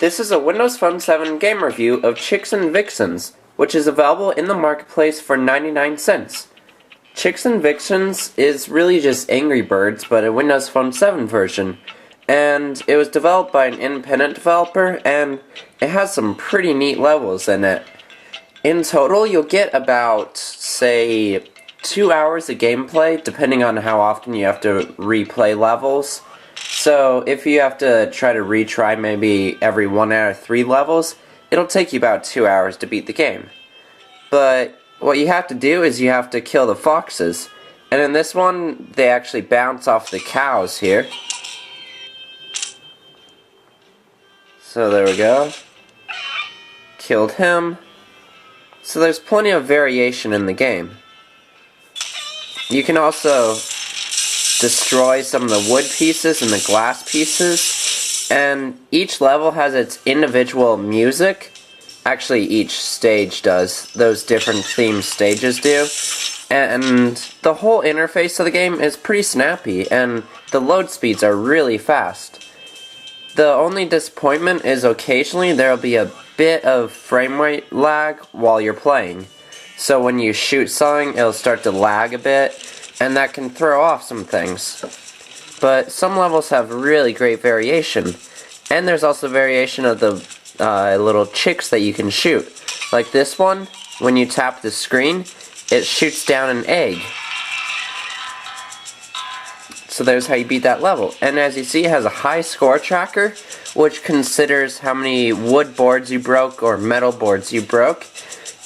This is a Windows Phone 7 game review of Chicks and Vixens, which is available in the marketplace for 99 cents. Chicks and Vixens is really just Angry Birds, but a Windows Phone 7 version. And it was developed by an independent developer, and it has some pretty neat levels in it. In total, you'll get about, say, 2 hours of gameplay, depending on how often you have to replay levels. So, if you have to try to retry maybe every 1 out of 3 levels, it'll take you about 2 hours to beat the game. But what you have to do is you have to kill the foxes. And in this one, they actually bounce off the cows here. So there we go. Killed him. So there's plenty of variation in the game. You can also destroy some of the wood pieces and the glass pieces, and each level has its individual music. Actually, each stage does. Those different themed stages do. And the whole interface of the game is pretty snappy, and the load speeds are really fast. The only disappointment is occasionally there'll be a bit of frame rate lag while you're playing. So when you shoot something, it'll start to lag a bit, and that can throw off some things. But some levels have really great variation. And there's also variation of the little chicks that you can shoot. Like this one, when you tap the screen, it shoots down an egg. So there's how you beat that level. And as you see, it has a high score tracker, which considers how many wood boards you broke or metal boards you broke.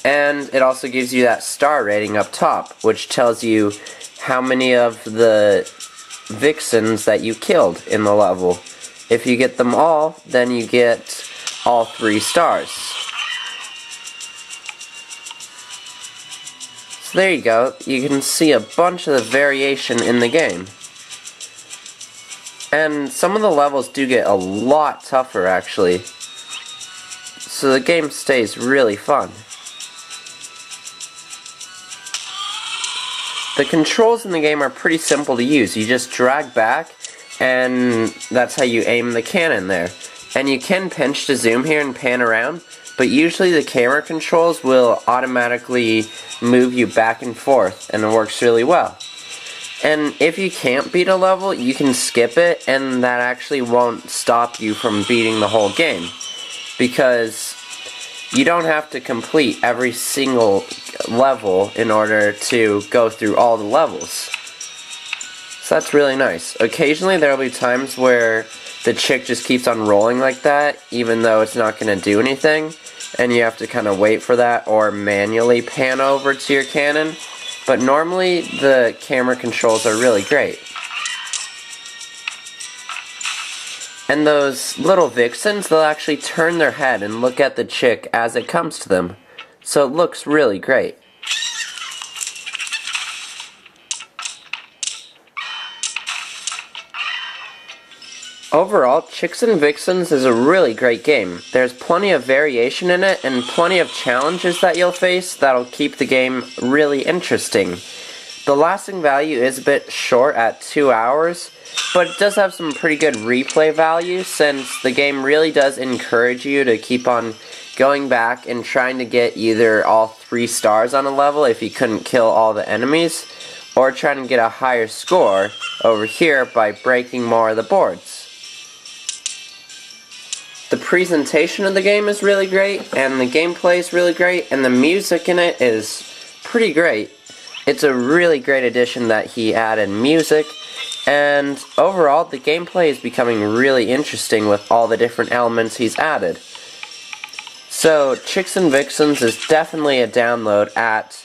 And it also gives you that star rating up top, which tells you how many of the vixens that you killed in the level. If you get them all, then you get all 3 stars. So there you go. You can see a bunch of the variation in the game. And some of the levels do get a lot tougher, actually. So the game stays really fun. The controls in the game are pretty simple to use. You just drag back, and that's how you aim the cannon there. And you can pinch to zoom here and pan around, but usually the camera controls will automatically move you back and forth, and it works really well. And if you can't beat a level, you can skip it, and that actually won't stop you from beating the whole game. Because you don't have to complete every single level in order to go through all the levels. So that's really nice. Occasionally there will be times where the chick just keeps on rolling like that, even though it's not going to do anything, and you have to kind of wait for that or manually pan over to your cannon. But normally the camera controls are really great. And those little vixens, they'll actually turn their head and look at the chick as it comes to them. So it looks really great. Overall, Chicks and Vixens is a really great game. There's plenty of variation in it and plenty of challenges that you'll face that'll keep the game really interesting. The lasting value is a bit short at 2 hours, but it does have some pretty good replay value since the game really does encourage you to keep on going back and trying to get either all 3 stars on a level if you couldn't kill all the enemies, or trying to get a higher score over here by breaking more of the boards. The presentation of the game is really great, and the gameplay is really great, and the music in it is pretty great. It's a really great addition that he added music, and overall the gameplay is becoming really interesting with all the different elements he's added. So Chicks and Vixens is definitely a download at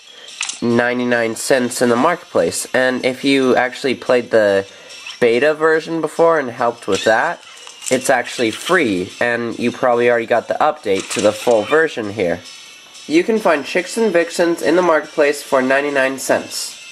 99 cents in the marketplace, and if you actually played the beta version before and helped with that, it's actually free, and you probably already got the update to the full version here. You can find Chicks and Vixens in the marketplace for 99 cents.